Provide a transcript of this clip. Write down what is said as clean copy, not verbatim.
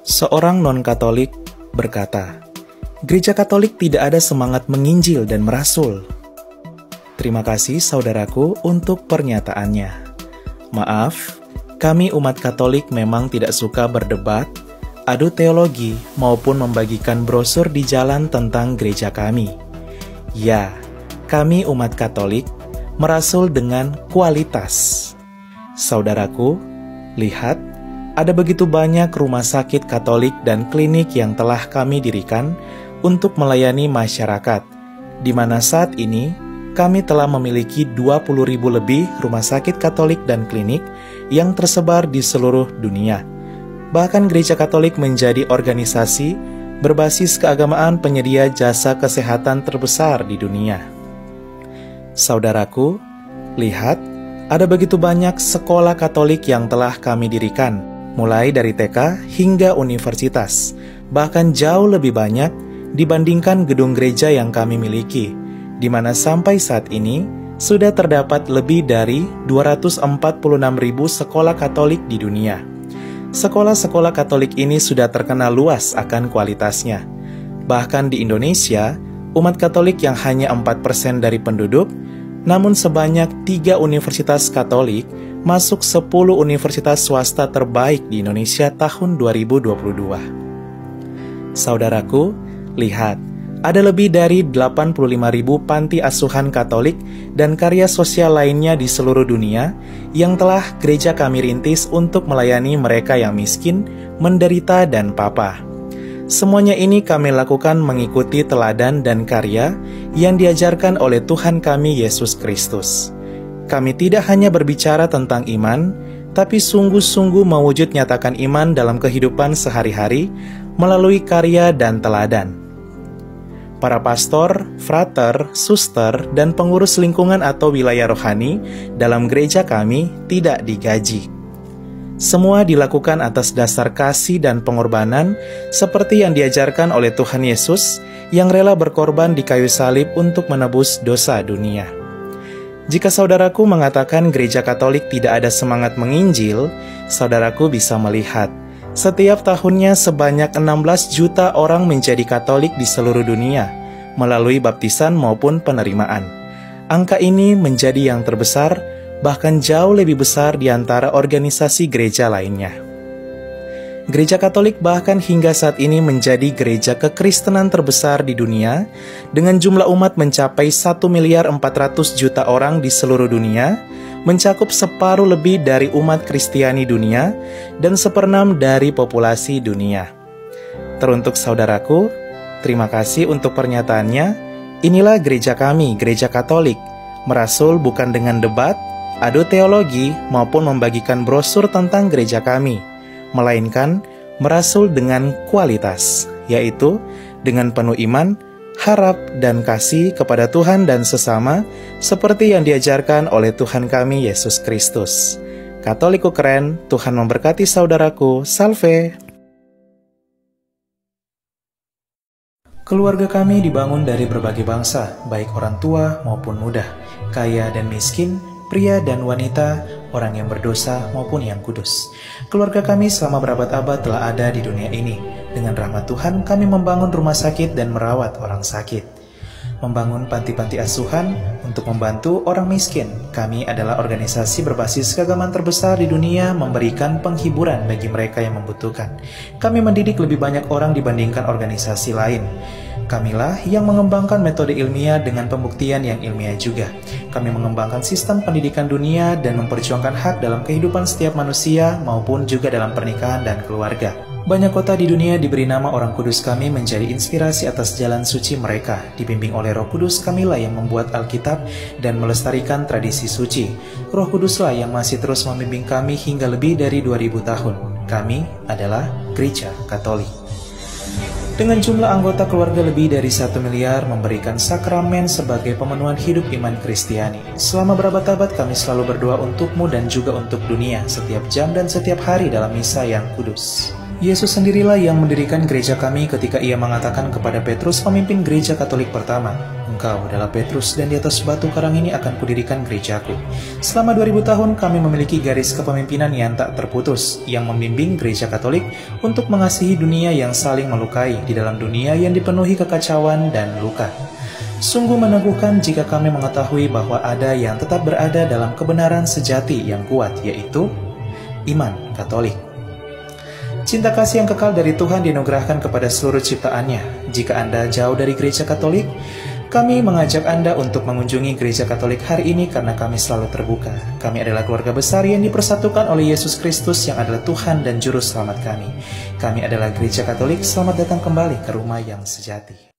Seorang non-Katolik berkata, "Gereja Katolik tidak ada semangat menginjil dan merasul." Terima kasih saudaraku untuk pernyataannya. Maaf, kami umat Katolik memang tidak suka berdebat, adu teologi, maupun membagikan brosur di jalan tentang gereja kami. Ya, kami umat Katolik merasul dengan kualitas. Saudaraku, lihat, ada begitu banyak rumah sakit Katolik dan klinik yang telah kami dirikan untuk melayani masyarakat, di mana saat ini kami telah memiliki 20.000 lebih rumah sakit Katolik dan klinik yang tersebar di seluruh dunia. Bahkan Gereja Katolik menjadi organisasi berbasis keagamaan penyedia jasa kesehatan terbesar di dunia. Saudaraku, lihat, ada begitu banyak sekolah Katolik yang telah kami dirikan, mulai dari TK hingga universitas, bahkan jauh lebih banyak dibandingkan gedung gereja yang kami miliki, di mana sampai saat ini sudah terdapat lebih dari 246.000 sekolah Katolik di dunia. Sekolah-sekolah Katolik ini sudah terkenal luas akan kualitasnya. Bahkan di Indonesia, umat Katolik yang hanya 4% dari penduduk, namun sebanyak 3 universitas Katolik masuk 10 universitas swasta terbaik di Indonesia tahun 2022. Saudaraku, lihat, ada lebih dari 85.000 panti asuhan Katolik dan karya sosial lainnya di seluruh dunia yang telah gereja kami rintis untuk melayani mereka yang miskin, menderita, dan papa. Semuanya ini kami lakukan mengikuti teladan dan karya yang diajarkan oleh Tuhan kami Yesus Kristus. Kami tidak hanya berbicara tentang iman, tapi sungguh-sungguh mewujud nyatakan iman dalam kehidupan sehari-hari melalui karya dan teladan. Para pastor, frater, suster, dan pengurus lingkungan atau wilayah rohani dalam gereja kami tidak digaji. Semua dilakukan atas dasar kasih dan pengorbanan seperti yang diajarkan oleh Tuhan Yesus yang rela berkorban di kayu salib untuk menebus dosa dunia. Jika saudaraku mengatakan gereja Katolik tidak ada semangat menginjil, saudaraku bisa melihat, setiap tahunnya sebanyak 16 juta orang menjadi Katolik di seluruh dunia, melalui baptisan maupun penerimaan. Angka ini menjadi yang terbesar, bahkan jauh lebih besar di antara organisasi gereja lainnya. Gereja Katolik bahkan hingga saat ini menjadi gereja kekristenan terbesar di dunia dengan jumlah umat mencapai 1.400.000.000 orang di seluruh dunia, mencakup separuh lebih dari umat Kristiani dunia dan 1/6 dari populasi dunia. Teruntuk saudaraku, terima kasih untuk pernyataannya. Inilah gereja kami, gereja Katolik, merasul bukan dengan debat, adu teologi, maupun membagikan brosur tentang gereja kami, melainkan merasul dengan kualitas, yaitu dengan penuh iman, harap, dan kasih kepada Tuhan dan sesama, seperti yang diajarkan oleh Tuhan kami Yesus Kristus. Katoliku keren, Tuhan memberkati saudaraku, salve! Keluarga kami dibangun dari berbagai bangsa, baik orang tua maupun muda, kaya dan miskin, pria dan wanita, orang yang berdosa maupun yang kudus. Keluarga kami selama berabad-abad telah ada di dunia ini. Dengan rahmat Tuhan, kami membangun rumah sakit dan merawat orang sakit. Membangun panti-panti asuhan untuk membantu orang miskin. Kami adalah organisasi berbasis keagamaan terbesar di dunia, memberikan penghiburan bagi mereka yang membutuhkan. Kami mendidik lebih banyak orang dibandingkan organisasi lain. Kamilah yang mengembangkan metode ilmiah dengan pembuktian yang ilmiah juga. Kami mengembangkan sistem pendidikan dunia dan memperjuangkan hak dalam kehidupan setiap manusia maupun juga dalam pernikahan dan keluarga. Banyak kota di dunia diberi nama orang kudus kami menjadi inspirasi atas jalan suci mereka. Dibimbing oleh Roh Kudus, kamilah yang membuat Alkitab dan melestarikan tradisi suci. Roh Kuduslah yang masih terus membimbing kami hingga lebih dari 2000 tahun. Kami adalah Gereja Katolik. Dengan jumlah anggota keluarga lebih dari 1 miliar, memberikan sakramen sebagai pemenuhan hidup iman Kristiani. Selama berabad-abad kami selalu berdoa untukmu dan juga untuk dunia, setiap jam dan setiap hari dalam misa yang kudus. Yesus sendirilah yang mendirikan gereja kami ketika ia mengatakan kepada Petrus, pemimpin gereja Katolik pertama, "Engkau adalah Petrus, dan di atas batu karang ini akan kudirikan gerejaku." Selama 2000 tahun kami memiliki garis kepemimpinan yang tak terputus, yang membimbing gereja Katolik untuk mengasihi dunia yang saling melukai di dalam dunia yang dipenuhi kekacauan dan luka. Sungguh meneguhkan jika kami mengetahui bahwa ada yang tetap berada dalam kebenaran sejati yang kuat, yaitu iman Katolik. Cinta kasih yang kekal dari Tuhan dianugerahkan kepada seluruh ciptaannya. Jika Anda jauh dari gereja Katolik, kami mengajak Anda untuk mengunjungi gereja Katolik hari ini karena kami selalu terbuka. Kami adalah keluarga besar yang dipersatukan oleh Yesus Kristus yang adalah Tuhan dan Juru Selamat kami. Kami adalah gereja Katolik, selamat datang kembali ke rumah yang sejati.